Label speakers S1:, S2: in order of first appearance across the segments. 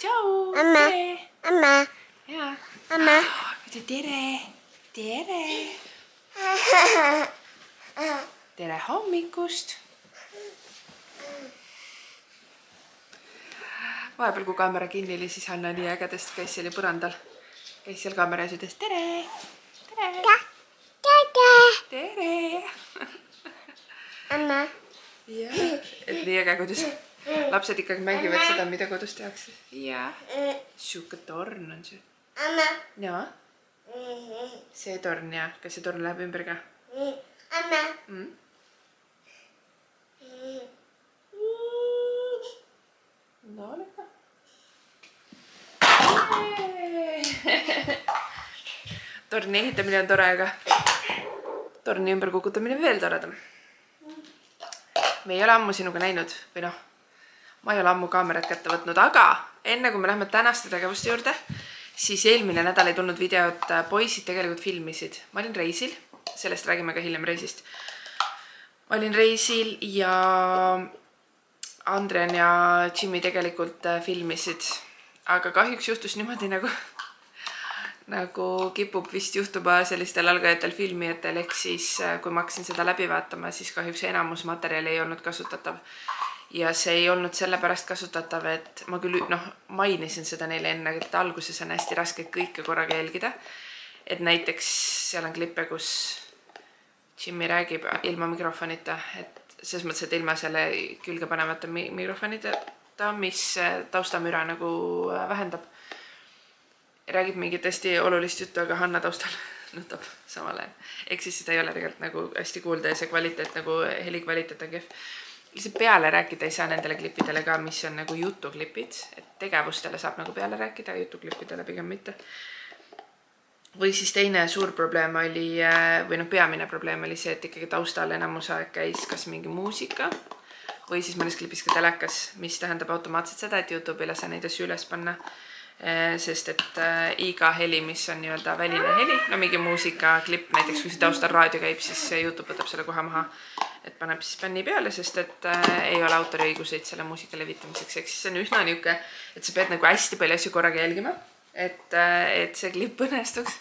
S1: Tšau!
S2: Amma!
S1: Tere!
S2: Amma!
S1: Jaa.
S2: Amma!
S1: Ütle tere! Tere! Tere hommikust! Vahepeal, kui kaamera kinni oli, siis Hanna nii ägedasti käis seal põrandal. Käis seal kaamera ees ütles tere! Tere! Tere!
S2: Amma!
S1: Jah, et nii äge, kuidas lapsed ikkagi mängivad seda, mida kodus tehakse. Jaa. Siuke torn on see.
S2: Amma!
S1: Jaa. See torn, jah. Kas see torn läheb ümber ka?
S2: Amma!
S1: No lükka. Torni ehitamine on tore, aga torni ümber kukutamine veel toredam. Me ei ole ammu sinuga näinud, või noh, ma ei ole ammu kaamerat kätte võtnud, aga enne kui me lähme tänaste tegevuste juurde, siis eelmine nädal ei tulnud videot, poisid tegelikult filmisid. Ma olin reisil, sellest räägime ka hiljem reisist. Ma olin reisil ja Andren ja Jimmy tegelikult filmisid, aga kahjuks juhtus niimoodi nagu kipub vist juhtuma sellistel algajatel filmijatel, ehk siis kui ma hakkasin seda läbi vaatama, siis kahjuks enamus materjali ei olnud kasutatav. Ja see ei olnud sellepärast kasutatav, et ma küll mainisin seda neile enne, et alguses on hästi raske kõike korraga jälgida. Et näiteks seal on klippe, kus Jimmy räägib ilma mikrofonita, et selles mõttes, et ilma selle külge panemata mikrofonita, mis taustamüra nagu vähendab. Räägib mingit hästi olulist juttu, aga Hanna taustal nutab samal ajal. Ehk siis seda ei ole tegelikult nagu hästi kuulda ja see kvaliteet, nagu helikvaliteet on kehv. Lihtsalt peale rääkida ei saa nendele klippidele ka, mis on nagu jutuklipid. Et tegevustele saab nagu peale rääkida, jutuklippidele pigem mitte. Või siis teine suur probleem oli, või peamine probleem oli see, et ikkagi taustal enamus aeg käis kas mingi muusika või siis mõnes klipis ka telekas, mis tähendab automaatselt seda, et YouTube ei lase neid asju üles panna. Sest et iga heli, mis on nii-öelda väline heli, mingi muusikaklipp, näiteks kui see taustal raadio käib, siis YouTube võtab selle kohe maha, et paneb siis bänni peale, sest et ei ole autoriõiguseid selle muusika levitamiseks. Ehk siis on üsna niuke, et sa pead nagu hästi palju asju korraga jälgima, et see klipp õnnestuks,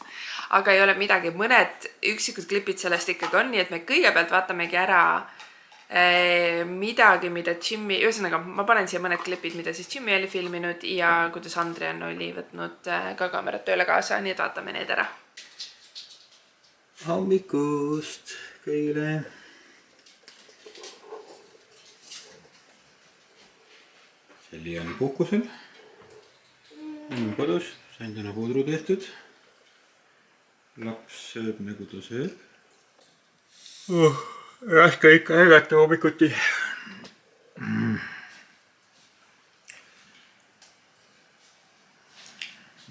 S1: aga ei ole midagi, mõned üksikud klipid sellest ikkagi on, nii et me kõigepealt vaatamegi ära midagi, mida Jimmy, ühesõnaga ma panen siia mõned klipid, mida siis Jimmy oli filminud ja kuidas Andren oli võtnud ka kaamerat tööle kaasa, nii et vaatame need ära.
S3: Hommikust kõigile. Selli on puhkusel. On kodus, sain täna pudru tehtud. Laps sööb nagu ta sööb. Raske ikka ärgata hommikuti.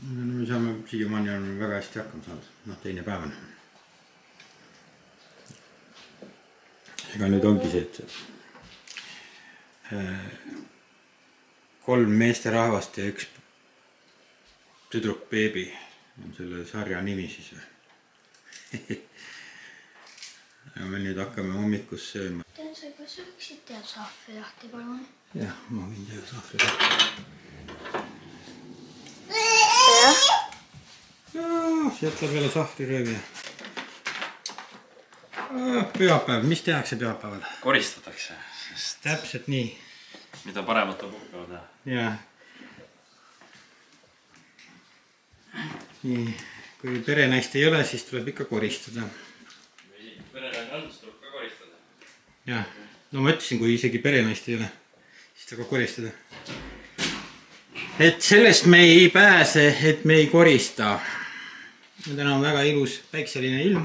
S3: Me saame siiamaani on väga hästi hakkama saada, teine päev on. Ega nüüd ongi see, et 3 meesterahvast ja 1 tüdruk beebi on selle sarja nimi siis või. Ja me nüüd hakkame hommikus sööma.
S2: Tean sa, kas sa võiksid teha sahvi lahti, palun?
S3: Jah, ma võin teha sahvi lahti. Sealt läheb jälle sahvriröövi. Pühapäev, mis tehakse pühapäeval?
S4: Koristatakse.
S3: Täpselt nii.
S4: Mida paremat on puhkavad teha.
S3: Jaa. Nii, kui perenaist ei ole, siis tuleb ikka koristada.
S4: Perenaine on, siis tuleb ka koristada.
S3: Jah, no ma ütlesin, kui isegi perenaist ei ole, siis tuleb ka koristada. Et sellest me ei pääse, et me ei korista. Täna on väga ilus päikseline ilm.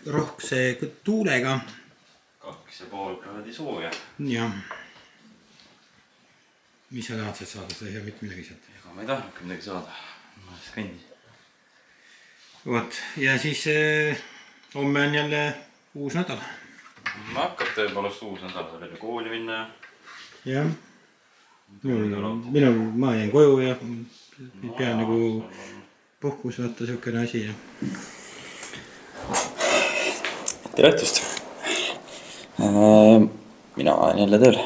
S3: Rohkse tuulega.
S4: 2,5 kraadi sooja.
S3: Jah. Mis sa tahad sealt saada? Sa ei saa mitte midagi sealt.
S4: Ega ma ei tahtnud midagi saada. Ma olen kõndis.
S3: Võt, ja siis homme on jälle uus nädal.
S4: Ma hakkab tõepoolest uus nädal, sa pead ju kooli minna.
S3: Jah. Minul ma jäin koju ja pea nagu puhkus võtta siukene asi.
S4: Tere õhtust! mina olen jälle tööl.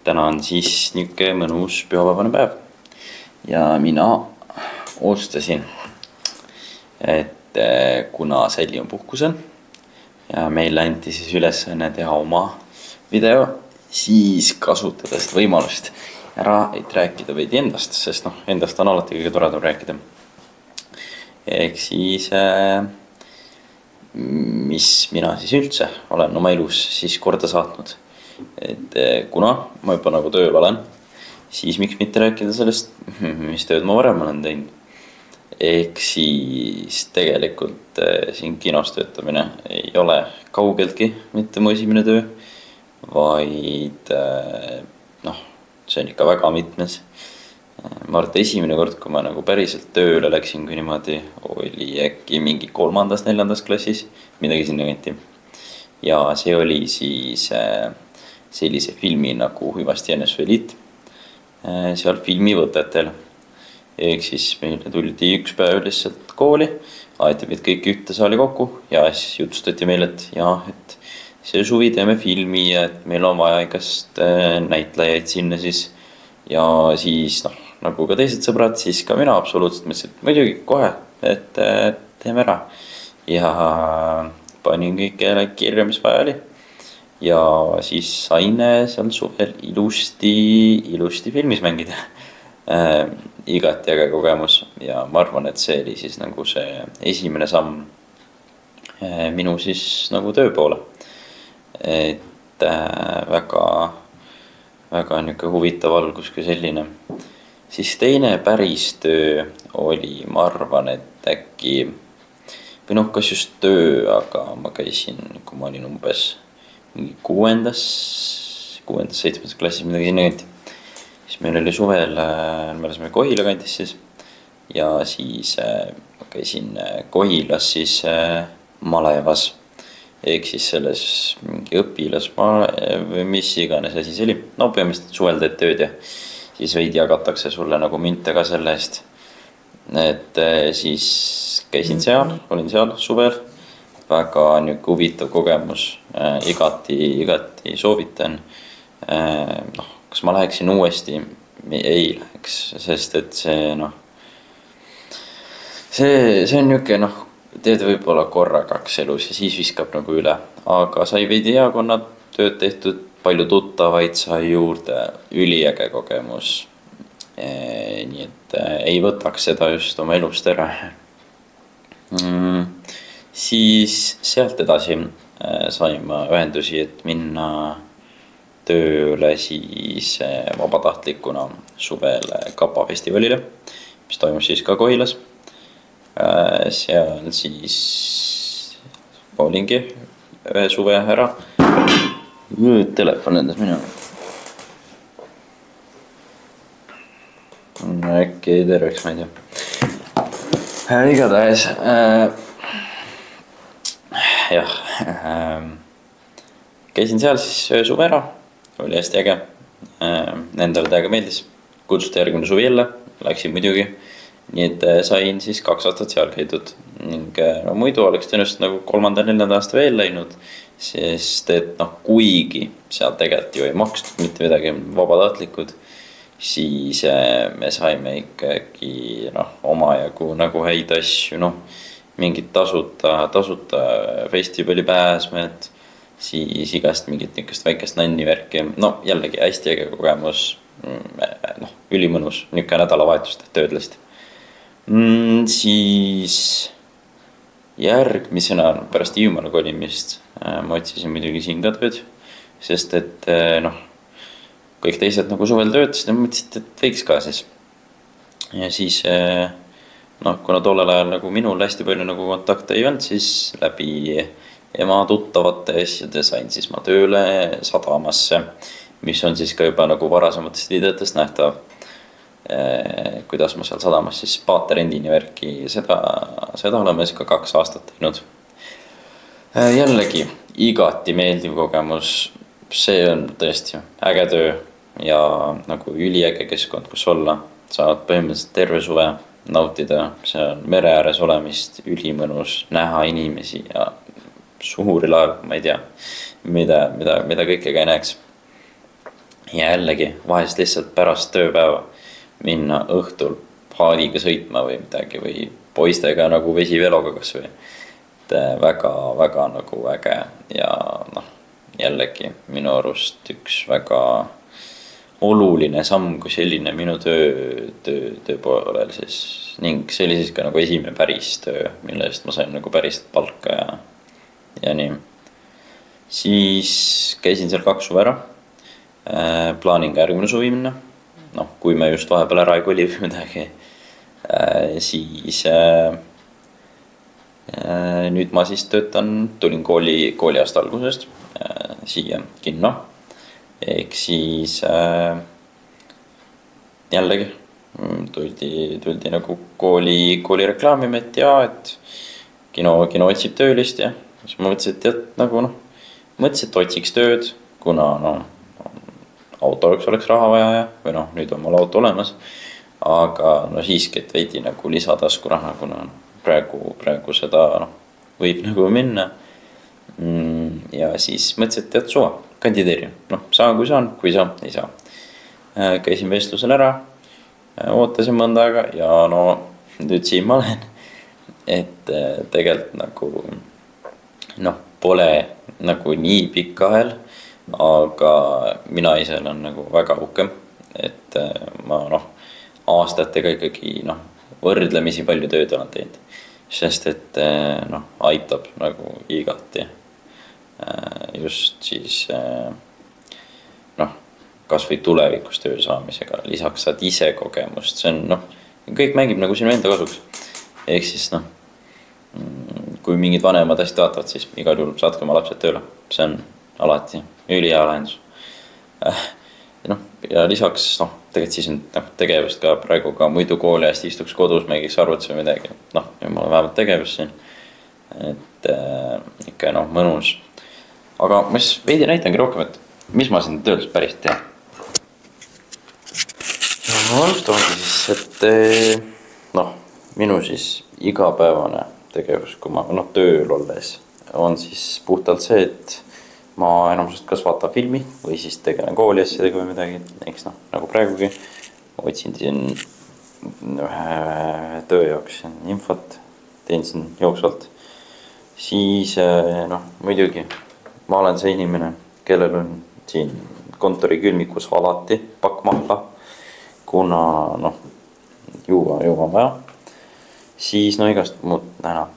S4: Täna on siis niuke mõnus pühapäevane päev. Ja mina otsustasin, et kuna Salli on puhkusel ja meil anti siis ülesanne teha oma video, siis kasutada seda võimalust ära, et rääkida veidi endast, sest endast on alati kõige toredam rääkida. Ehk siis, mis mina siis üldse olen oma elus siis korda saatnud. Et kuna ma juba nagu tööl olen, siis miks mitte rääkida sellest, mis tööd ma varem olen teinud. Ehk siis tegelikult siin kinos töötamine ei ole kaugeltki mitte mu esimene töö, vaid see on ikka väga mitmes. Ma arvan, et esimene kord, kui ma nagu päriselt tööle läksin, kui niimoodi oli äkki mingi 3.–4. klassis, midagi sinna kanti. Ja see oli siis sellise filmi nagu Hüvasti Jänesveliit seal filmivõtetel. Ehk siis meile tuldi üks päev lihtsalt kooli, aeti meid kõik ühte saali kokku ja siis jutustati meile, et see suvi teeme filmi ja et meil on vaja igast näitlejaid sinna siis. Ja siis nagu ka teised sõbrad, siis ka mina absoluutselt mõtlesin, et muidugi kohe, et teeme ära. Ja panin kõik kirja, mis vaja oli. Ja siis sain seal suvel ilusti filmis mängida. Igati äge kogemus ja ma arvan, et see oli siis nagu see esimene samm minu siis nagu töö poole. Et väga niuke huvitav algus kui selline. Siis teine päris töö oli, ma arvan, et äkki või kas just töö, aga ma käisin, kui ma olin umbes 6., 7. klassis midagi sinna kanti. Siis meil oli suvel, me olasime Kohila kandis siis ja siis ma käisin Kohilas siis malevas. Ehk siis selles mingi õpilasmaa või mis iganes asi see oli. Põhimõtteliselt suvel teed tööd ja siis veidi jagatakse sulle nagu münte ka selle eest. Et siis käisin seal, olin seal suvel. Väga niuke huvitav kogemus. Igati soovitan. Kas ma läheksin uuesti? Ei läheks, sest et see on niuke teed võib-olla korra 2 elus ja siis viskab nagu üle. Aga sai veidi eakonnad tööd tehtud, palju tuttavaid sai juurde, üliäge kogemus. Nii et ei võtaks seda just oma elust ära. Siis sealt edasi sain ma ühendusi, et minna tööle siis vabatahtlikuna suvel Kapa festivalile, mis toimus siis ka Kohilas. Seal siis olingi ühe suve ära. Telefon endas minu. Äkki ei terveks, ma ei tea. Igatahes jah, käisin seal siis ühe suve ära. Oli hästi äge. Nendele täiega meeldis. Kutsuti järgmine suvi jälle. Läksin muidugi. Nii et sain siis 2 aastat seal käidud. Ning muidu oleks tõenäoliselt nagu 3. ja 4. aasta veel läinud. Sest et kuigi seal tegelikult ju ei makstud mitte midagi vabatahtlikud, siis me saime ikkagi omajagu nagu häid asju. Mingid tasuta festivali pääsmed, siis igast mingit niukest väikest nannivärki. Jällegi hästi äge kogemus, ülimõnus, niuke nädalavahetust töödlasti. Siis järgmisena pärast Hiiumaale kolimist ma otsisin muidugi siin ka tööd, sest et kõik teised nagu suvel töötasid ja mõtlesid, et võiks ka siis. Ja siis kuna tollel ajal nagu minul hästi palju nagu kontakte ei olnud, siis läbi ema tuttavate asjade sain siis ma tööle sadamasse, mis on siis ka juba nagu varasematest videotest nähtav. Kuidas ma seal sadamas siis paaterendini värki, seda oleme siis ka 2 aastat teinud. Jällegi igati meeldiv kogemus, see on tõesti äge töö ja nagu üliäge keskkond, kus olla. Saad põhimõtteliselt terve suve nautida, see on mere ääres olemist, ülimõnus näha inimesi ja suuri laev, ma ei tea, mida kõikega ei näeks. Ja jällegi vahest lihtsalt pärast tööpäeva minna õhtul paadiga sõitma või midagi või poistega nagu vesiveloga kas või. Väga nagu äge ja noh, jällegi minu arust üks väga oluline samm kui selline minu töö poolel siis ning see oli siis ka nagu esimene päris töö, mille eest ma sain nagu päris palka ja nii. Siis käisin seal 2 suve ära. Plaanin ka järgmine suvi minna. Noh, kui me just vahepeal ära ei koli või midagi, siis nüüd ma siis tulin kooli aasta algusest siia kinno. Ehk siis jällegi tuldi nagu kooli reklaamime, et jaa, et kino otsib töölist ja siis ma mõtlesin, et nagu mõtlesin, et otsiks tööd, kuna auto oleks raha vaja või nüüd on mul auto olemas, aga siiski, et veidi nagu lisatasku raha, kuna praegu seda võib nagu minna. Ja siis mõtlesin, et suva, kandideerin. Saan, kui saan, kui saa, ei saa. Käisin vestlusel ära, ootasin mõnda aega ja nüüd siin ma olen. Et tegelikult nagu pole nagu nii pikk ahel, aga mina ise olen nagu väga uhkem, et ma aastatega ikkagi võrdlemisi palju tööd olen teinud, sest et aitab nagu igati just siis kas või tulevikus töö saamisega, lisaks saad ise kogemust, see on kõik mängib nagu sinu enda kasuks, ehk siis kui mingid vanemad hästi vaatavad, siis igal juhul saadke oma lapsed tööle, see on alati ülihea lahendus. Ja lisaks tegelikult siis on tegevust ka praegu ka muidu kooli hästi istuks kodus, mängiks arvutis või midagi. Ja mul on vähemalt tegevus siin, et ikka mõnus. Aga ma siis veidi näitangi rohkem, et mis ma siin tööl päris teen. Ma alustangi siis, et minu siis igapäevane tegevus, kui ma tööl olles on siis puhtalt see, et ma enamusest kas vaatan filmi või siis tegelen kooli asjadega või midagi, eks nagu praegugi otsin siin ühe töö jaoks infot, teen siin jooksvalt. Siis muidugi ma olen see inimene, kellel on siin kontori külmikus alati pakk mahla, kuna juua vaja. Siis igast muud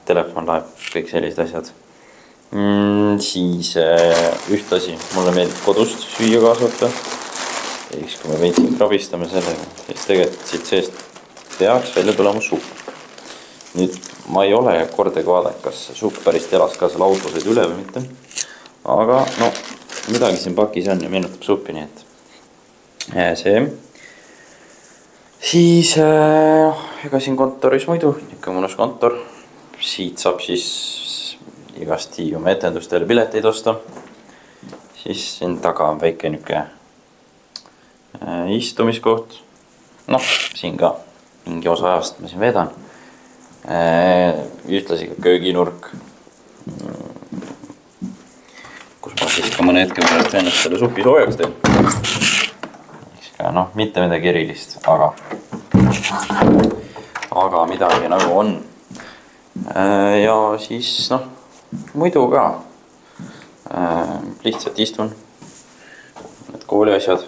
S4: telefon laeb, kõik sellised asjad. Siis ühtlasi mulle meeldib kodust süüa kaasata. Eks kui me veitsin krabistame sellega, siis tegelikult siit seest peaks välja tulema supp. Nüüd ma ei ole kordagi vaadanud, kas supp päris telas ka seal autosid üle või mitte. Aga midagi siin pakis on ja meenutab suppi, nii et see. Siis ega siin kontoris muidu, ikka mõnus kontor. Siit saab siis igasti oma etendustele pileteid osta. Siis siin taga on väike niuke istumiskoht. Siin ka mingi osa ajast ma siin veedan. Ühtlasi ka kööginurk, kus ma siis ka mõne hetke pärast ennast selle supi soojaks teen. Mitte midagi erilist, aga midagi nagu on. Ja siis muidu ka lihtsalt istun, need kooli asjad.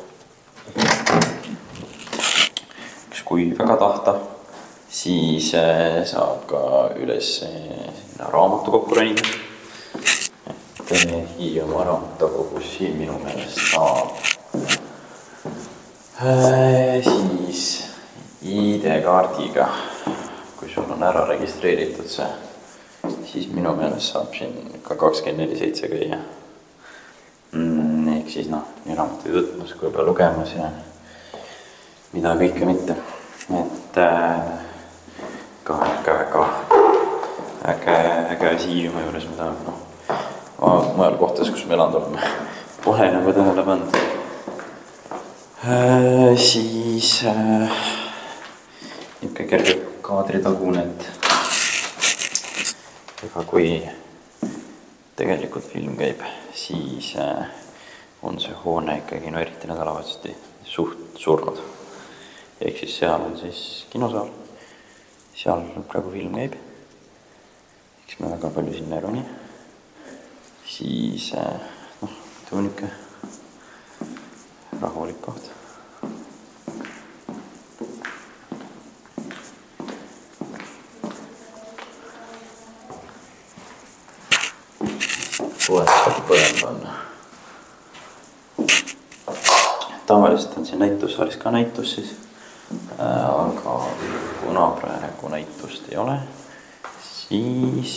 S4: Kui väga tahta, siis saab ka üles raamatu kokku ronida. Hiiumaa raamatukogus siin minu meelest saab siis ID-kaardiga, kui sul on ära registreeritud see, siis minu meelest saab siin ka 24/7 käia. Ehk siis nii raamatuid võtmas kui juba lugemas ja mida kõike mitte. Et ka väga äge Hiiumaa juures, mida mujal kohtades, kus me elanud oleme, pole nagu tähele pannud. Siis niisugune kerge kaadritagune, et ega kui tegelikult film käib, siis on see hoone ikkagi, no eriti nädalavahetuseti, suht surnud. Ehk siis seal on siis kinosaal, seal praegu film käib. Eks me väga palju sinna ei roni. Siis, noh, tuu on ikka rahulik koht. Saab põlema panna. Tavaliselt on siin näitussaalis ka näitus siis, aga kuna praegu näitust ei ole, siis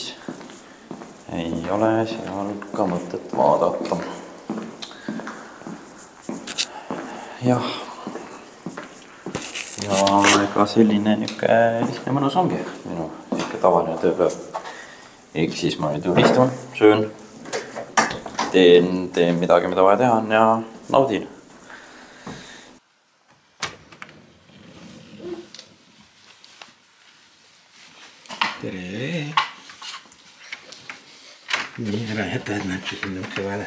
S4: ei ole seal ka mõtet vaadata. Jah. Ja ega selline lihtne mõnus ongi minu tavaline tööpäev. Ehk siis ma nüüd istun, söön. Teen midagi, mida vaja teha on ja naudin.
S3: Tere! Nii, ära jäta, et näete sinna ukse vahele.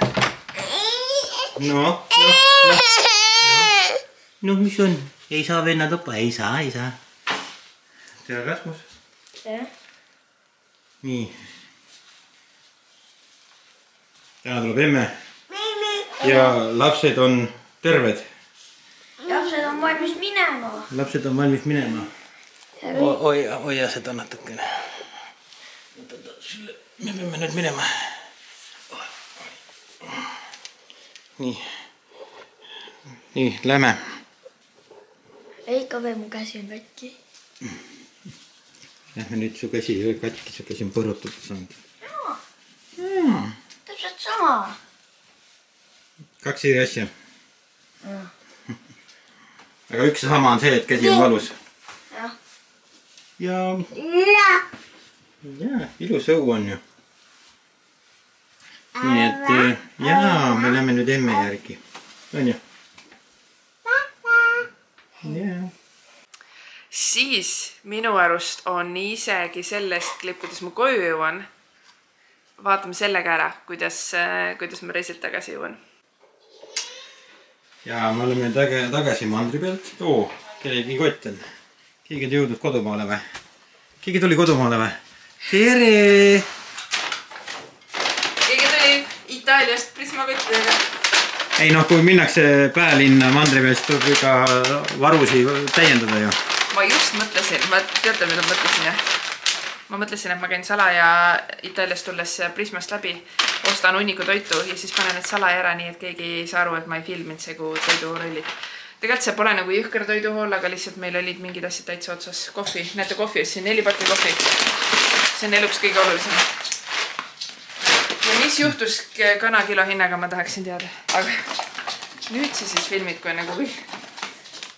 S3: No, mis on? Ei saa venna tuppa? Ei saa. Tere, Rasmus!
S2: Tere!
S3: Nii. Täna tuleb emme ja lapsed on terved.
S2: Lapsed on valmis minema.
S3: Lapsed on valmis minema. Hoia seda natukene. Me peame nüüd minema. Nii, lähme.
S2: Ikka veel mu käsi on katki.
S3: Lähme nüüd, su käsi ei ole katki, su käsi on põrutada saanud.
S2: Täpselt sama.
S3: Kaks eri asja. Aga üks sama on see, et käsi on valus. Ja ilus õu on ju. Nii et me lähme nüüd emme järgi. On ju?
S1: Siis minu arust on isegi sellest klipp, kuidas ma koju jõuan. Vaatame sellega ära, kuidas ma reisilt tagasi jõuan.
S3: Ja me oleme tagasi mandri pealt. Kellegi kott on. Keegi on jõudnud kodumaale või? Keegi tuli kodumaale või? Tere!
S1: Keegi tuli Itaaliast prismakottidega.
S3: Ei noh, kui minnakse päälinna mandri pealt, tuleb ka varusi täiendada ju.
S1: Ma just mõtlesin, teate mida mõtlesin jah? Ma mõtlesin, et ma käin salaja Itaaliast tulles Prismast läbi, ostan hunniku toitu ja siis panen need salaja ära, nii et keegi ei saa aru, et ma ei filminud segu toidurollid. Tegelikult see pole nagu jõhker toiduhool, aga lihtsalt meil olid mingid asjad täitsa otsas. Kohvi, näete kohvi, siin 4 pakki kohvi. See on eluks kõige olulisem. Ja mis juhtus kanakilo hinnaga, ma tahaksin teada. Aga nüüd sa siis filmid, kui on nagu kõik.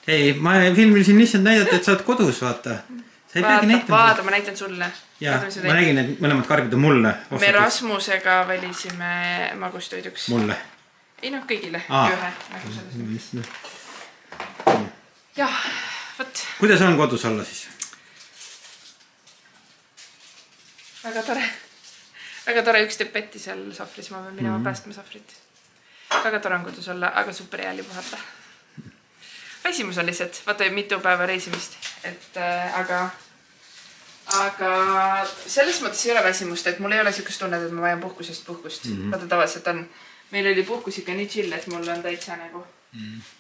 S3: Ei, ma filmisin lihtsalt näidata, et sa oled kodus, vaata. Sa ei peagi näitama.
S1: Vaata, ma näitan sulle.
S3: Ja, ma nägin, et mõlemad karbid on mulle.
S1: Me Rasmusega välisime magustoiduks.
S3: Mulle?
S1: Ei noh, kõigile. Ühe. Nagu sellest. Jah, võt.
S3: Kuidas on kodus olla siis?
S1: Väga tore. Väga tore, üks teeb petti seal sahvris. Ma pean minema päästma sahvrit. Väga tore on kodus olla, aga super jäli puhata. Väsimus on lihtsalt, vaata mitu päeva reisimist, aga selles mõttes ei ole väsimust, et mul ei ole siukest tunnet, et ma vajan puhkusest puhkust. Vaata tavaliselt on, meil oli puhkus ikka nii chill, et mul on täitsa nagu.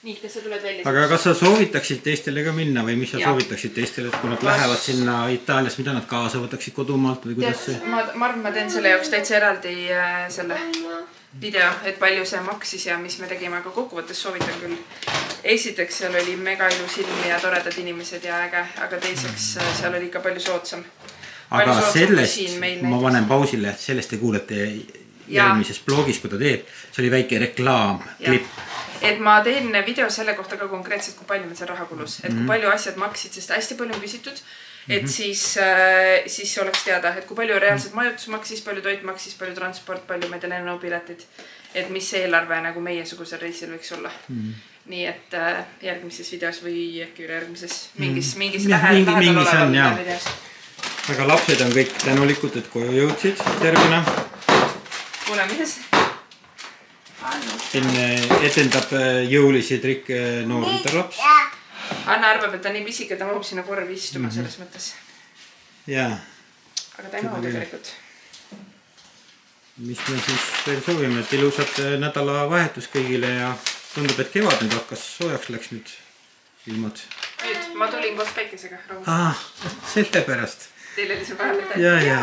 S1: Nii, kas sa tuled välja?
S3: Aga kas sa soovitaksid teistele ka minna või mis sa soovitaksid teistele, et kui nad lähevad sinna Itaalias, mida nad kaasa võtaksid kodumaalt või kuidas see?
S1: Ma arvan, ma teen selle jaoks täitsa eraldi selle video, et palju see maksis ja mis me tegime, aga kokkuvõttes soovitan küll. Esiteks seal oli mega ilus ilm ja toredad inimesed ja äge, aga teiseks seal oli ikka palju sootsam.
S3: Aga sellest, ma panen pausile, sellest te kuulete järgmises blogis, kui ta teeb. See oli väike reklaam, klipp.
S1: Et ma teen video selle kohta ka konkreetselt, kui palju meil see raha kulus. Et kui palju asjad maksid, sest hästi palju on küsitud. Et siis oleks teada, et kui palju reaalselt majutus maksis, palju toit maksis, palju transport, palju meid lennupiletid. Et mis eelarve nagu meiesugusel reisil võiks olla. Nii et järgmises videos või äkki üle järgmises mingis lähedal oleva videos.
S3: Aga lapsed on kõik tänulikud, et koju jõudsid tervena.
S1: kuule, mis?
S3: siin etendab jõulisi trikke noor tütarlaps.
S1: Anna arvab, et ta nii pisike, ta mahub sinna korvi istuma selles mõttes.
S3: Jaa.
S1: Aga ta ei mahu tegelikult.
S3: Mis me siis veel soovime, et ilusat nädalavahetus kõigile ja tundub, et kevad nüüd hakkas, soojaks läks nüüd ilmad.
S1: Nüüd, ma tulin koos päikesega.
S3: Selle pärast.
S1: Teil oli see vahel.
S3: Ja.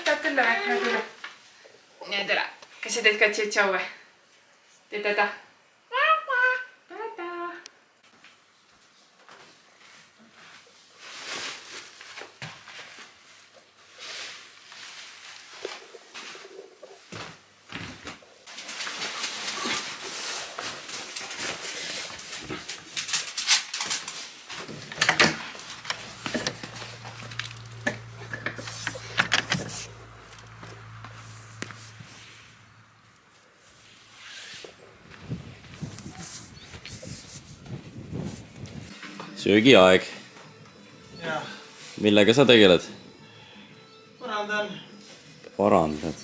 S1: Tahad külla või? Nii, tere. Kas sa teed ka tšau või? Teed täda? Täda.
S4: Söögiaeg.
S3: Jaa.
S4: Millega sa tegeled? Parandad.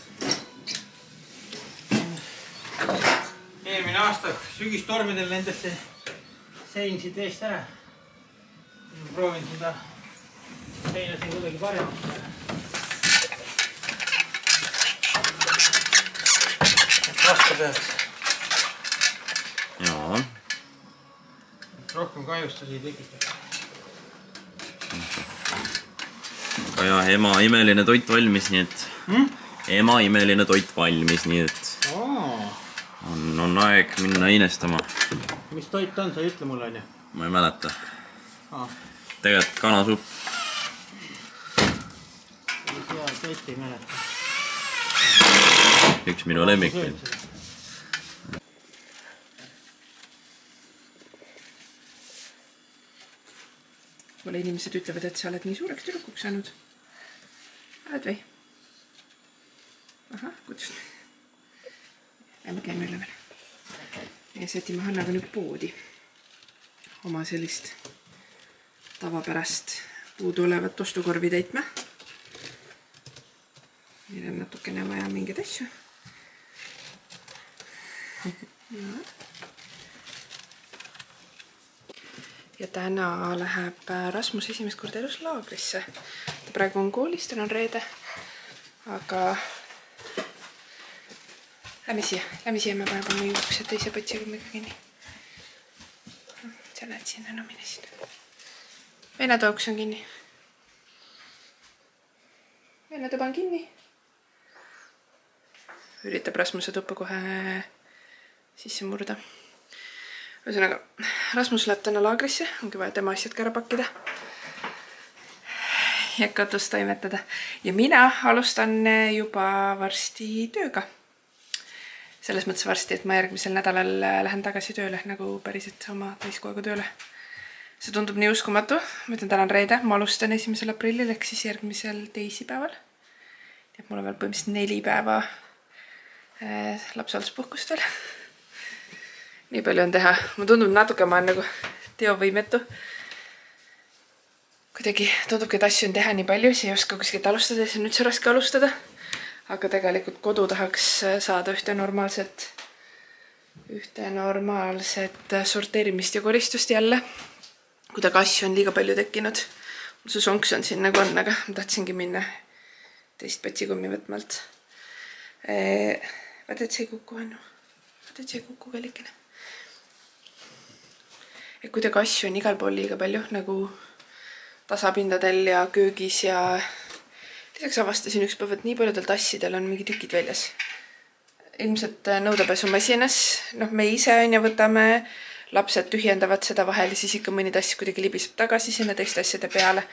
S3: Eelmine aasta sügistormidel lendas see sein siit eest ära. Proovin seda seina siin kuidagi paremaks teha. Raske peaks.
S4: Jaa.
S3: Rohkem kahjustusi ei tekita.
S4: Aga jah, ema imeline toit valmis, nii et... Ema imeline toit valmis, nii et... On aeg minna inestama.
S3: Mis toit on, sa ütle mulle, on ju?
S4: Ma ei mäleta. Tegelikult kanasupp.
S3: Hea toit ei mäleta.
S4: Üks minu lemmikuid.
S1: Mulle inimesed ütlevad, et sa oled nii suureks tüdrukuks saanud. Oled või? Ahah, kuidas? Lähme käime üle veel. Ja sätime Hannaga nüüd poodi. Oma sellist tavapärast puudu olevat ostukorvi täitme. Meil on natukene vaja mingeid asju. Ja täna läheb Rasmus esimest korda elus laagrisse. Ta praegu on koolis, tal on reede. Aga lähme siia, me paneme juuksed teise patsi kummiga kinni. Sa lähed sinna, no mine sinna. Vennatooks on kinni. Vennatuba on kinni. Üritab Rasmuse tuppa kohe sisse murda. Ühesõnaga, Rasmus läheb täna laagrisse, ongi vaja tema asjad ka ära pakkida ja katust toimetada. Ja mina alustan juba varsti tööga. Selles mõttes varsti, et ma järgmisel nädalal lähen tagasi tööle, nagu päriselt oma täiskohaga tööle. See tundub nii uskumatu. Ma ütlen, täna on reede, ma alustan 1. aprillil, ehk siis järgmisel teisipäeval. Nii et mul on veel põhimõtteliselt 4 päeva lapsehoolduspuhkust veel. Nii palju on teha. Ma tundub natuke, ma olen nagu teovõimetu. Kuidagi tundubki, et asju on teha nii palju, siis ei oska kuskilt alustada, siis on nüüd see raske alustada. Aga tegelikult kodu tahaks saada ühte normaalset sorteerimist ja koristust jälle. Kuidagi asju on liiga palju tekkinud. Mul see sonks on siin nagu on, aga ma tahtsingi minna teist patsikummi võtmalt. Vaata, et see ei kuku, on. Vaata, et see ei kuku kallikene. Et kuidagi asju on igal pool liiga palju, nagu tasapindadel ja köögis ja lisaks avastasin üks päev, et nii paljudel tassidel on mingi tükid väljas. Ilmselt nõudepesumasinas, me ise on ja võtame, lapsed tühjendavad seda vahel ja siis ikka mõni tass kuidagi libiseb tagasi sinna teiste asjade peale.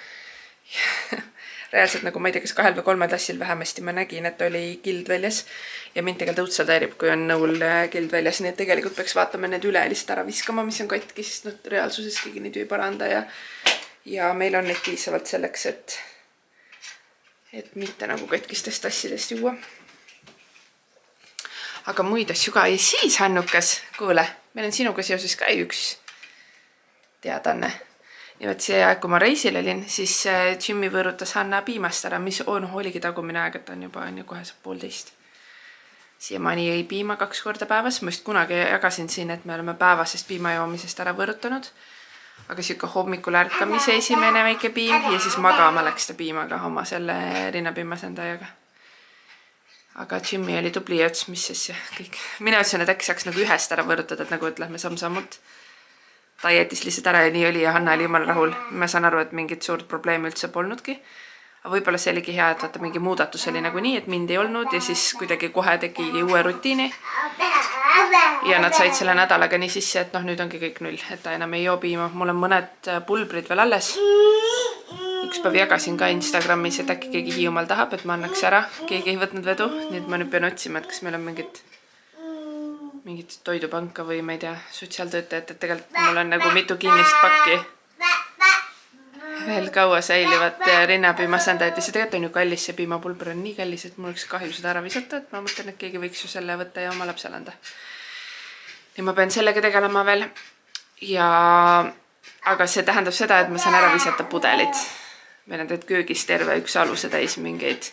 S1: Reaalselt nagu ma ei tea, kas 2 või 3 tassil vähemasti ma nägin, et oli kild väljas ja mind tegelikult õudselt häirib, kui on nõul kild väljas, nii et tegelikult peaks vaatama need üle lihtsalt ära viskama, mis on katki, sest reaalsuses keegi neid ju ei paranda ja meil on neid piisavalt selleks, et mitte nagu katkistest tassidest juua. Aga muid asju ka. Ja siis, Hannukas, kuule, meil on sinuga seoses ka üks teadanne. nimelt see aeg, kui ma reisil olin, siis Jimmy võõrutas Hanna piimast ära, mis oligi tagumine aeg, et ta on juba kohe saab 1,5. Siiamaani jõi piima 2 korda päevas. Ma just kunagi jagasin siin, et me oleme päevasest piimajoomisest ära võõrutanud. Aga siuke hommikul ärkamise esimene väike piim ja siis magama läks ta piimaga oma selle rinnapiimasendajaga. Aga Jimmy oli tubli ja ütles, mis siis kõik. Mina ütlesin, et äkki saaks nagu ühest ära võõrutada, et nagu, et lähme samm-sammult. Ta jättis lihtsalt ära ja nii oli ja Hanna oli jumala rahul. Ma saan aru, et mingit suurt probleemi üldse polnudki. Aga võib-olla see oligi hea, et vaata mingi muudatus oli nagu nii, et mind ei olnud ja siis kuidagi kohe tegigi uue rutiini. Ja nad said selle nädalaga nii sisse, et nüüd ongi kõik 0, et ta enam ei joo piima. Mul on mõned pulbrid veel alles. Üks päev jagasin ka Instagramis, et äkki keegi Hiiumaal tahab, et ma annaks ära. Keegi ei võtnud vedu, nii et ma nüüd pean otsima, et kas meil on mingit toidupanka või ma ei tea, sotsiaaltöötajat, et tegelikult mul on nagu mitu kinnist pakki veel kaua säilivat rinnapiimasendajat ja see tegelikult on ju kallis, see piimapulber on nii kallis, et mul oleks kahju seda ära visata, et ma mõtlen, et keegi võiks ju selle võtta ja oma lapsele anda. Ja ma pean sellega tegelema veel. Aga see tähendab seda, et ma saan ära visata pudelid. Meil on tegelikult köögis terve üks aluse täis mingeid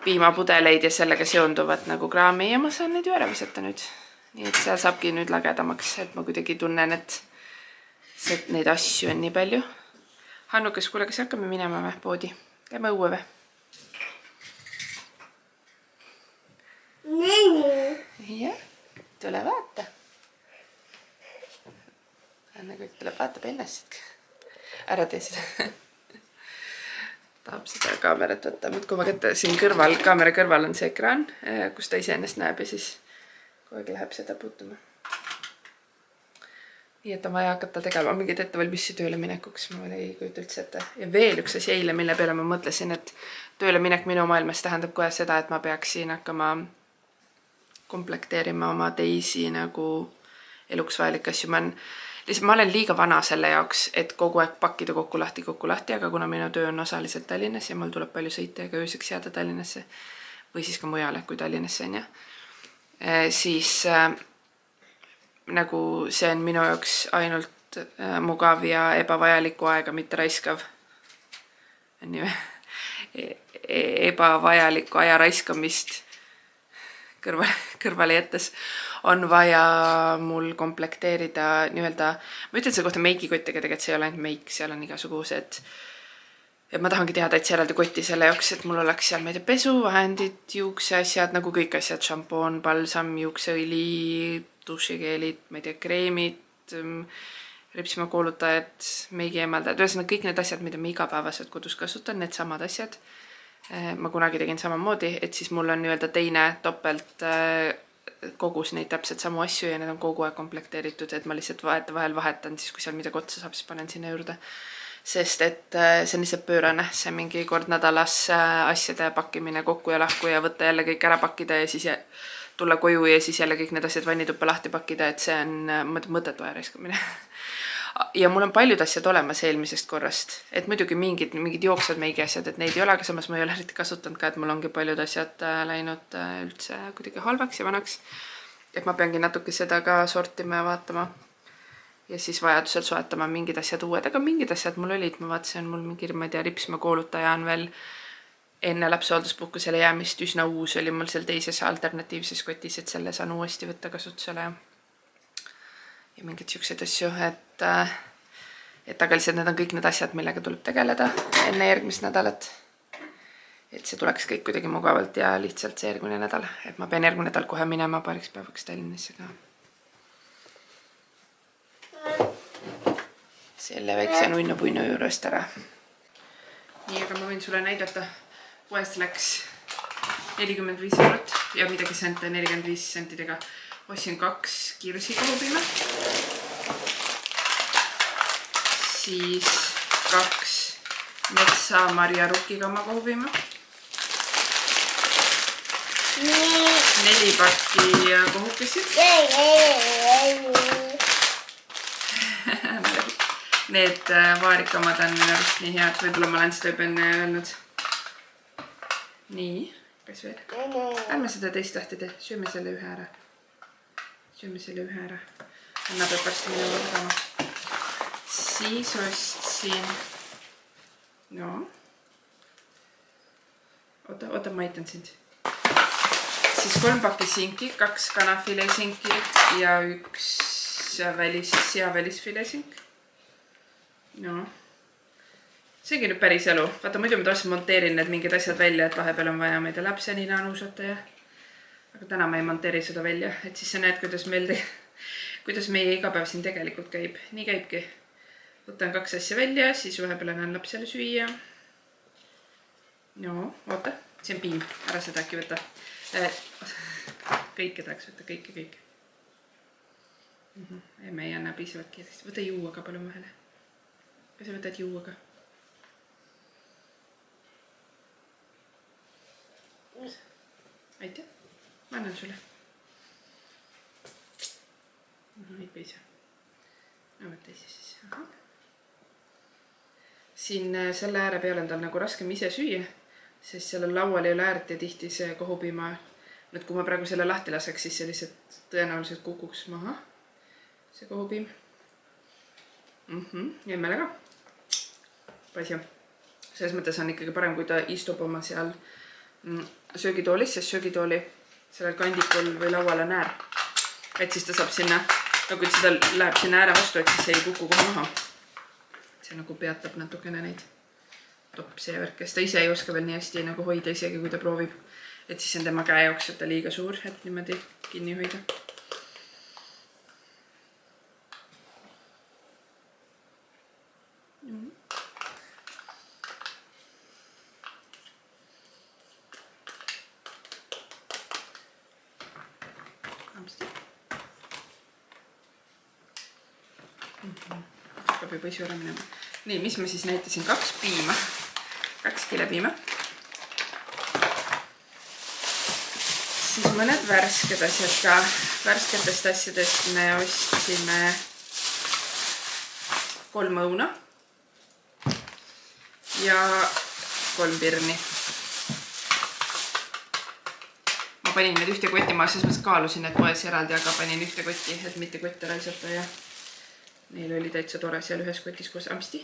S1: piimapudeleid ja sellega seonduvat nagu kraami ja ma saan neid ju ära visata nüüd. Nii et seal saabki nüüd lagedamaks, et ma kuidagi tunnen, et neid asju on nii palju. Hannukas, kuule, kas hakkame minema või poodi? Käime õue või? Jah, tule vaata. Anna kõik tuleb vaatab ennast. Ära tee seda. Tahab seda kaamerat võtta. Kui ma kätte siin kõrval, kaamera kõrval on see ekraan, kus ta ise ennast näeb ja siis kogu aeg läheb seda puutuma. Nii et on vaja hakata tegema mingid ettevalmistusi tööle minekuks, ma veel ei kujuta üldse ette. Ja veel üks asi eile, mille peale ma mõtlesin, et tööle minek minu maailmas tähendab kohe seda, et ma peaksin hakkama komplekteerima oma teisi nagu eluks vajalikke asju. Ma olen liiga vana selle jaoks, et kogu aeg pakkida kokku lahti, aga kuna minu töö on osaliselt Tallinnas ja mul tuleb palju sõita ja ka ööseks jääda Tallinnasse või siis ka mujale kui Tallinnasse on ja. Siis nagu see on minu jaoks ainult mugav ja ebavajaliku aega, mitte raiskav. Ebavajaliku aja raiskamist kõrvale jättes on vaja mul komplekteerida nii-öelda, ma ütlen selle kohta meikikottega, tegelikult see ei ole ainult meik, seal on igasugused. Ja ma tahangi teada, et see eraldi kotti selle jaoks, et mul oleks seal meid pesuvahendid, juukseasjad, nagu kõik asjad, šampoon, balsam, juukseõli, dušikeelid, ma ei tea, kreemid, ripsimakuulutajad, meigi eemaldajad, ühesõnaga kõik need asjad, mida ma igapäevaselt kodus kasutan, need samad asjad. Ma kunagi tegin samamoodi, et siis mul on nii-öelda teine topelt kogus neid täpselt samu asju ja need on kogu aeg komplekteeritud, et ma lihtsalt vahel vahetan, siis kui seal midagi otsa saab, siis panen sinna juurde. Sest et see on lihtsalt pöörane, see mingi kord nädalas asjade pakkimine kokku ja lahku ja võtta jälle kõik ära pakkida ja siis tulla koju ja siis jälle kõik need asjad vannituppa lahti pakkida, et see on mõttetu aja raiskamine. Ja mul on paljud asjad olemas eelmisest korrast, et muidugi mingid jooksvad meigi asjad, et neid ei ole, aga samas ma ei ole eriti kasutanud ka, et mul ongi paljud asjad läinud üldse kuidagi halvaks ja vanaks. Et ma peangi natuke seda ka sortima ja vaatama. Ja siis vajadusel soetama mingid asjad uued, aga mingid asjad mul olid, ma vaatasin, mul mingi, ma ei tea, ripsmakuulutaja on veel enne lapsehoolduspuhkusele jäämist üsna uus, oli mul seal teises alternatiivses kotis, et selle saan uuesti võtta kasutusele ja mingid siuksed asju, et aga lihtsalt need on kõik need asjad, millega tuleb tegeleda enne järgmist nädalat. Et see tuleks kõik kuidagi mugavalt ja lihtsalt see järgmine nädal, et ma pean järgmine nädal kohe minema paariks päevaks Tallinnasse ka. Selle väikse nunnu-punnu juurest ära. Nii, aga ma võin sulle näidata. Poest läks 45 eurot ja midagi sente 45 sentidega. Ostsin 2 kirsikohupiima. Siis 2 metsa Maria Rukkikama kohupiima. 4 pakki kohukesi. Need vaarikamad on minu arust nii head, võib-olla ma olen seda juba enne öelnud. Nii, kas veel? Ärme seda teist lahti tee, sööme selle ühe ära. Anna peab varsti minu võtama. siis ostsin, no, oota, ma aitan sind. Siis 3 pakki sinki, 2 kanafileesinki ja 1 seavälisfileesink. No, seegi nüüd päris elu. Vaata, muidu ma tavaliselt monteerin need mingid asjad välja, et vahepeal on vaja meid läpsenina nuusata ja... Aga täna ma ei monteeri seda välja, et siis sa näed, kuidas meie igapäev siin tegelikult käib. Nii käibki. Võtan 2 asja välja, siis vahepeal annan lapsele süüa. No, oota, see on piim. Ära seda äkki võtta. Kõike tahaks võtta, kõike. Me ei anna piisavalt kiiresti. Võta juua ka palun vahele. Kas sa võtad juua ka? Aitäh. Ma annan sulle. Ei piisa. No võtta siis. Siin selle ääre peal on tal nagu raskem ise süüa, sest sellel laual ei ole äärt ja tihti see kohupiima, et kui ma praegu selle lahti laseks, siis see lihtsalt tõenäoliselt kukuks maha. See kohupiim. Jemmele ka. Paisja. Selles mõttes on ikkagi parem, kui ta istub oma seal söögitoolis, sest söögitooli sellel kandikul või laual on äär. Et siis ta saab sinna, kui seda läheb sinna ääre vastu, et siis see ei kuku kohe maha. See nagu peatab natukene neid. Topp see värk, kes ta ise ei oska veel nii hästi nagu hoida, isegi kui ta proovib. Et siis on tema käe jaoks, et ta liiga suur, et niimoodi kinni hoida. Hakkab juba ise ära minema. Nii, mis ma siis näitasin? 2 piima. 2 kilepiima. Siis mõned värsked asjad ka. Värsketest asjadest me ostsime 3 õuna ja 3 pirni. Ma panin need ühte kotti, ma selles mõttes kaalusin, et poes eraldi, aga panin ühte kotti, et mitte kotte raisata ja neil oli täitsa tore seal ühes kotis koos ampsti.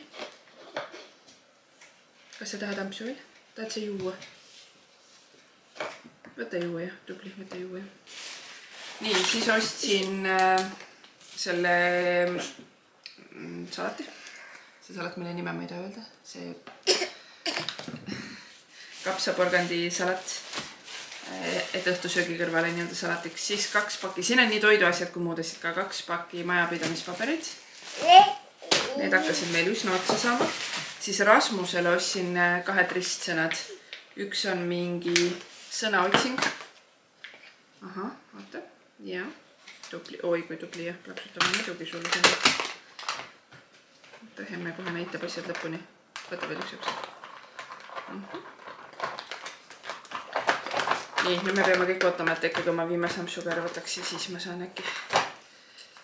S1: Kas sa tahad ampsu veel? Tahad sa juua? Võta juua ja, tubli, võta juua ja. Nii, siis ostsin selle salati. See salat, mille nime ma ei taha öelda. See kapsaporgandi salat. Et õhtusöögi kõrvale nii-öelda salatiks. Siis 2 pakki, siin on nii toiduasjad kui muudesid ka 2 pakki majapidamispaberid. Need hakkasid meil üsna otsa saama. Siis Rasmusele ostsin 2 ristsõnad. Üks on mingi sõnaotsing. Aha, oota. Ja, tubli. Oi, kui tubli jah. Plapsutame muidugi sulle selle. Oota, emme kohe näitab asjad lõpuni. Võta veel üks. Nii, nüüd me peame kõik ootama, et ikkagi oma viimase ampsuga ära võtaks ja siis ma saan äkki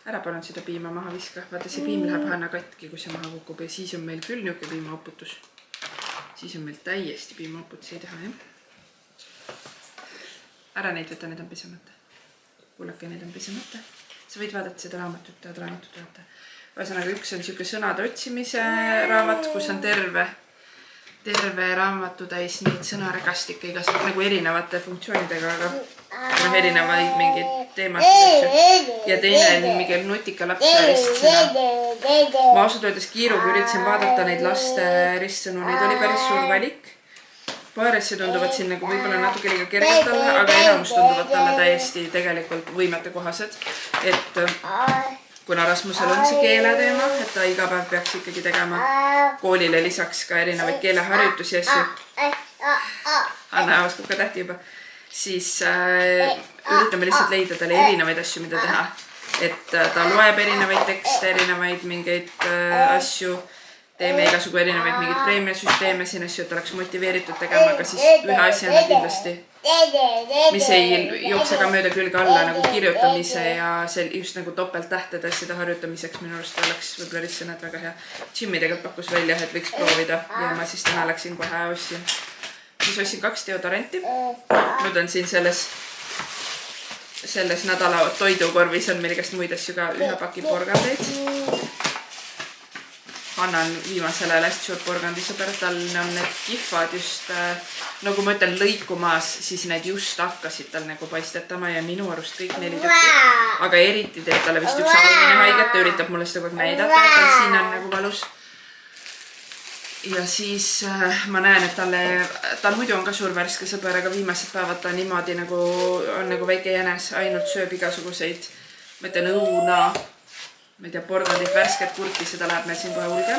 S1: ära palun seda piima maha viska. Vaata, see piim läheb Hanna katki, kui see maha kukub ja siis on meil küll niuke piimaoputus. Siis on meil täiesti piimaoputus, ei teha, jah. Ära neid võtta, need on pesemata. Kuulake, need on pesemata. Sa võid vaadata seda raamatut, tahad raamatut vaadata. Ühesõnaga, üks on siuke sõnade otsimise raamat, kus on terve raamatu täis neid sõnaregastikke igasugused nagu erinevate funktsioonidega, aga erinevaid mingeid teemasid. Ja teine on mingi nutika lapse ristsõna. Ma ausalt öeldes kiiruga üritasin vaadata neid laste ristsõnu, neid oli päris suur valik. Paar asja tunduvad siin nagu võib-olla natuke liiga kergelt alla, aga enamus tunduvad talle täiesti tegelikult võimete kohased. Et kuna Rasmusel on see keeleteema, et ta iga päev peaks ikkagi tegema koolile lisaks ka erinevaid keeleharjutusi ja asju. Anna oskab ka tähti juba. Siis üritame lihtsalt leida talle erinevaid asju, mida teha. Et ta loeb erinevaid tekste, erinevaid mingeid asju. Teeme igasugu erinevaid mingeid preemiasüsteeme siin asju, et oleks motiveeritud tegema, aga siis ühe asjana kindlasti, mis ei jookse ka mööda külge alla nagu kirjutamise ja just nagu topelttähtede asjade harjutamiseks minu arust oleks võib-olla ristsõnad väga hea. Jimmy tegelikult pakkus välja, et võiks proovida ja ma siis täna läksin kohe ostsin. Siis ostsin 2 deodoranti. Nüüd on siin selles nädala toidukorvis on meil igast muid asju ka 1 paki porgandeid. annan viimasele hästi suurt porgandi, sõber, tal on need kihvad just, nagu ma ütlen, lõikumas, siis need just hakkasid tal nagu paistetama ja minu arust kõik 4 tükki. Aga eriti teeb talle vist üks alumine haiget, ta üritab mulle seda kogu näidata, et tal siin on nagu valus. Ja siis ma näen, et tal muidu on ka suur värske sõber, aga viimased päevad ta niimoodi nagu on nagu väike jänes, ainult sööb igasuguseid, ma ütlen õuna, ma ei tea, porgandid, värsket kurki, seda läheb meil siin kohe hulge.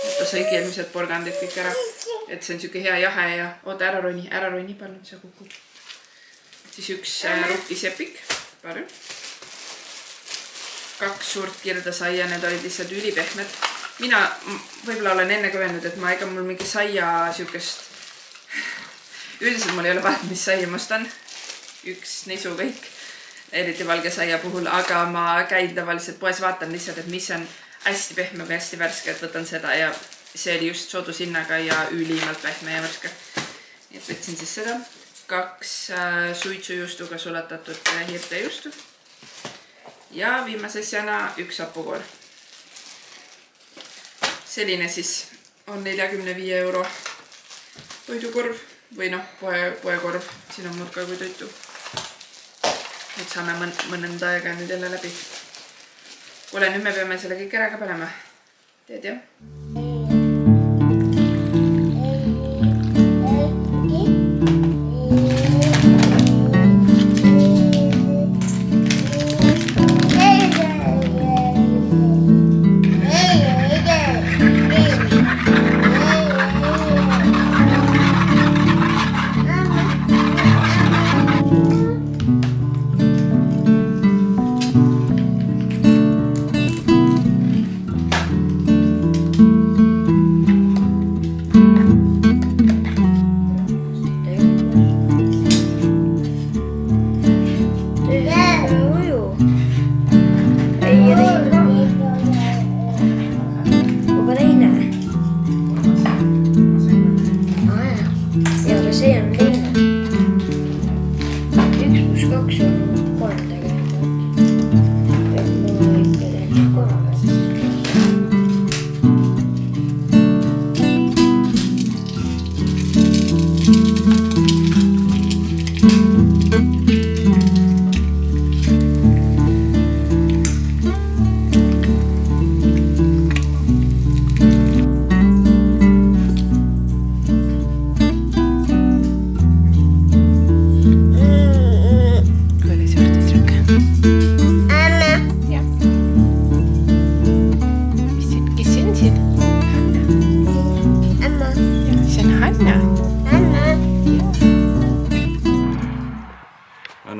S1: Et ta sõigi eelmised porgandid kõik ära. Et see on siuke hea jahe ja oota, ära roni, palun, see kukub. Siis üks rukkisepik, palju. 2 suurt kirda saia, need olid lihtsalt ülipehmed. Mina võib-olla olen enne ka öelnud, et ega mul mingi saia siukest, üldiselt mul ei ole vahet, mis saia must on. Üks nisu kõik, eriti valge saia puhul, aga ma käin tavaliselt poes, vaatan lihtsalt, et mis on hästi pehme või hästi värske, et võtan seda ja see oli just soodushinnaga ja ülimalt pehme ja värske. Nii et võtsin siis seda. 2 suitsujuustuga sulatatud hirtejuustu. Ja viimase asjana 1 hapukoor. Selline siis on 45 € toidukorv või noh, poekorv. Siin on muud ka kui toitu. Nüüd saame mõnda aega nüüd jälle läbi. Kuule, nüüd me peame selle kõik ära ka panema. Teed jah?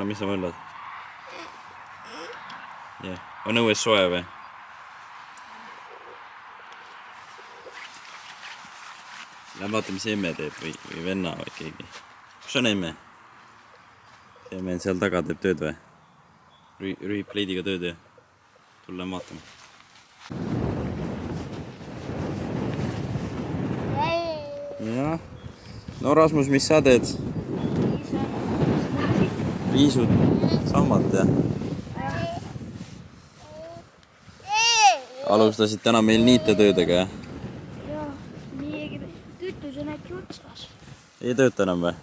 S4: Mis sa mõtled? On õues soe või? Lähen vaata, mis emme teeb või venna või keegi. Kus on emme? Emme on seal taga, teeb tööd või? Rühib pleidiga tööd ja tullen vaatama. Ja. No Rasmus, mis sa teed? Viisud sammad ja alustasid täna meil niitetöödega, jah?
S2: Joo, niin kütus on äkki otsas.
S4: Ei tööta enam või?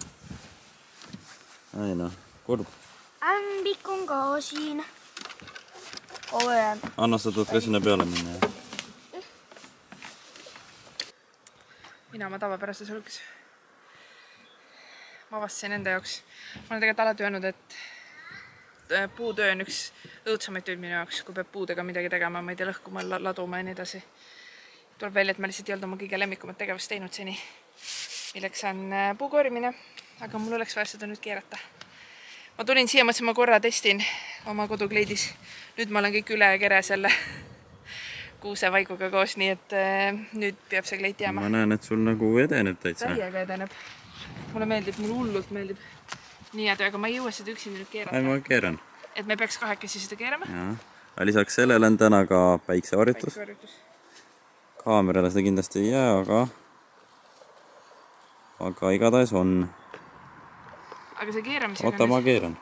S4: Ei noh, kurb.
S2: Ämbik on ka siin. Olen.
S4: Anna sa tuud ka sinna peale minna, jah?
S1: Mina oma tavapärases hulkes. Ma avastasin enda jaoks. Ma olen tegelikult alati öelnud, et puutöö on üks õudsamaid tööd minu jaoks, kui peab puudega midagi tegema, ma ei tea, lõhkuma, laduma ja nii edasi. Tuleb välja, et ma lihtsalt ei olnud oma kõige lemmikumat tegevust teinud seni, milleks on puukoorimine, aga mul oleks vaja seda nüüd keerata. Ma tulin siia, mõtlesin, ma korra testin oma kodukleidis. Nüüd ma olen kõik üle kere selle kuusevaiguga koos, nii et nüüd peab see kleit jääma.
S4: Ma näen, et sul nagu edeneb täitsa.
S1: Täiega edeneb. Mulle meeldib, mulle hullult meeldib. Nii, aga ma ei jõua seda üksinda nüüd keerata.
S4: Ei, ma keeran.
S1: Et me peaks kahekesi seda keerama.
S4: Ja. Lisaks sellele on täna ka päikseharjutus. Kaamerale seda kindlasti ei jää, aga igatahes on.
S1: Aga see keeramisega...
S4: Oota, ma keeran.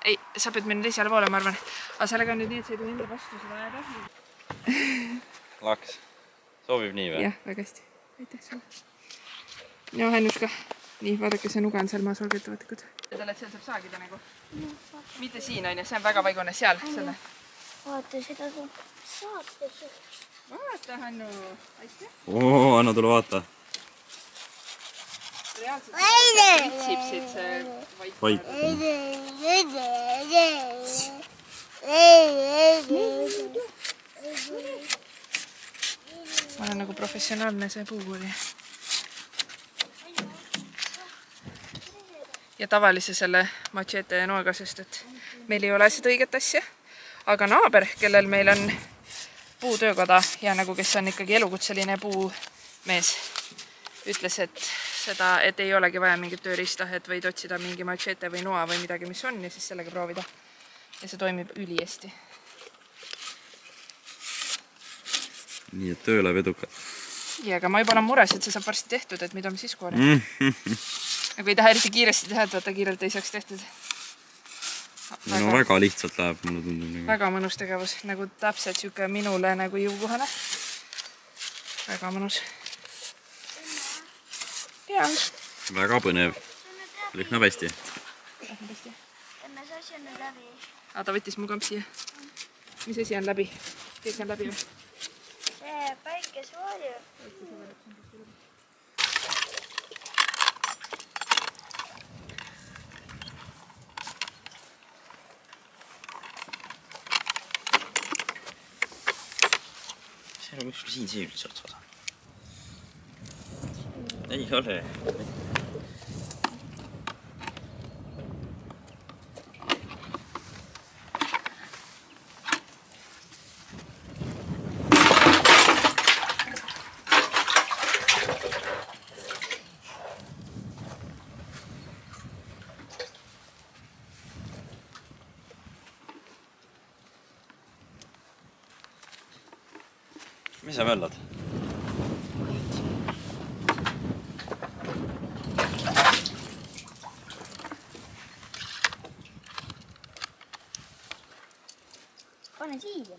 S1: Ei, sa pead minna teisele poole, ma arvan. Aga sellega on nüüd nii, et sa ei tohi enda vastu seda ajada.
S4: Laks. Sobib nii või?
S1: Jah, väga hästi. Aitäh sulle. Ja Hennuska. Nii, vaadake, see nuga on seal maas valgetavatikud. Ütled, et seal saab saagida nagu? Mitte siin on ja see on väga vaigune seal. Selle.
S2: Vaata, seda saab saata.
S1: Vaata, Hannu. Aitäh.
S4: Anna tule vaata.
S1: Reaalselt ritsib siit see vaik. Ma olen nagu professionaalne see puukooli. Ja tavalise selle machete ja noaga, sest et meil ei ole seda õiget asja. Aga naaber, kellel meil on puutöökoda ja nagu kes on ikkagi elukutseline puumees, ütles, et ei olegi vaja mingit tööriista, et võid otsida mingi machete või noa või midagi, mis on ja siis sellega proovida. Ja see toimib ülihästi.
S4: Nii, et töö läheb edukalt.
S1: Ja, aga ma juba olen mures, et see saab varsti tehtud, et mida me siis koorime. Nagu ei taha eriti kiiresti teha, et vaata kiirelt ei saaks tehtud.
S4: No väga lihtsalt läheb, mulle tundub.
S1: Väga mõnus tegevus, nagu täpselt siuke minule nagu jõukohane. Väga mõnus. Ja.
S4: Väga põnev. Lõhnab hästi.
S2: Emme see asi on läbi.
S1: Ta võttis mu kampsi. Mis asi on läbi? Kõik on läbi või?
S2: See päikesevalju.
S4: See on ükskord siin see üldse otsa osa. Ei ole. Mis sa möllad?
S2: Pane siia.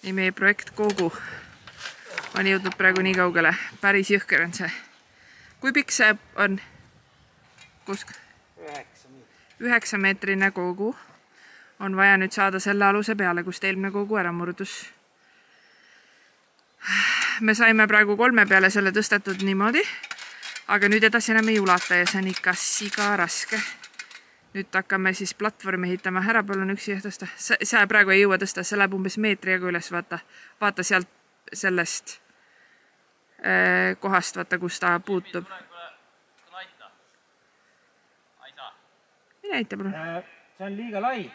S1: Nii meie projekt Koogu on jõudnud praegu nii kaugele. Päris jõhker on see. Kui pikk see on? Kusk? 9 meetrine koogu. On vaja nüüd saada selle aluse peale, kust eelmine koogu ära murdus. Me saime praegu 3 peale selle tõstetud niimoodi, aga nüüd edasi enam ei ulata ja see on ikka siga raske. Nüüd hakkame siis platvormi ehitama. Ära palun üksi tõsta. See praegu ei jõua tõsta, see läheb umbes meetri jagu üles, vaata. Vaata sealt sellest kohast, vaata, kus ta puutub. Mine aita, palun.
S3: See on liiga lai.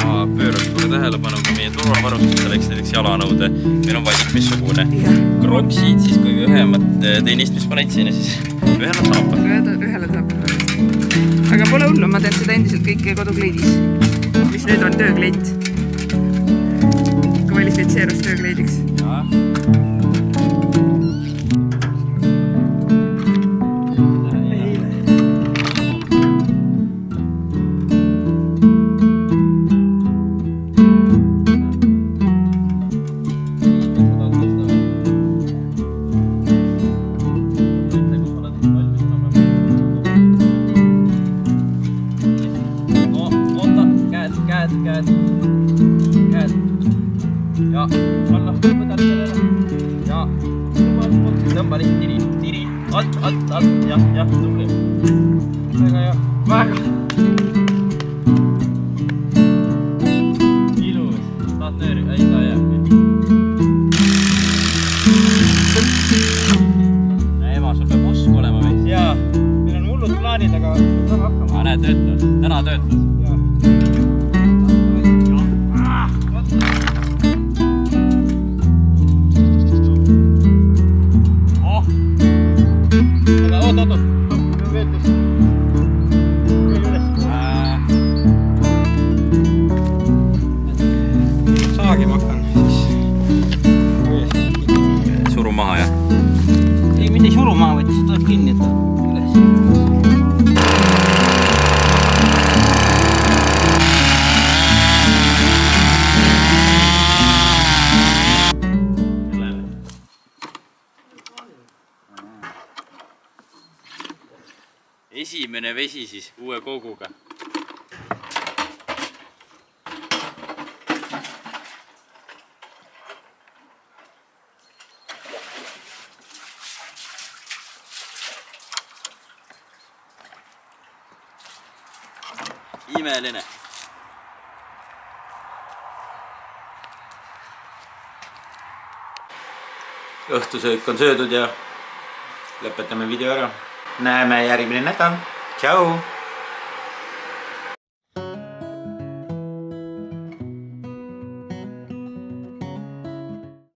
S4: Ma pööraks kogu tähelepanu ka meie turvavarustustele, eks näiteks jalanõude. Meil on vadik missugune. Kroksid, siis kui ühemad teine istmispalet siin ja siis ühele saab.
S1: Ühele saab. Aga pole hullu, ma teen seda endiselt kõike kodukleidis, mis nüüd on töökleit. Kvalifitseerus töökleidiks.
S4: Ja, anna, võta sellele. Ja, tõmba lihtsalt tiri. Alt, jah, tubli. Väga hea. Väga. Ilus. Saad nööri, ei saa jääbki. Ema, sul peab usk olema veits.
S3: Jaa, meil on hullud plaanid, aga saame hakkama.
S4: Näe, töötas. Täna töötas.
S3: Saagi ma hakkan siis.
S4: Suru maha, jah?
S3: mind ei suruma, vaid sa tuleb kinni, et üles.
S4: Esimene vesi siis uue koguga. Imeline.
S3: Õhtusöök on söödud ja lõpetame video ära. Näeme järgmine nädal. Tšau!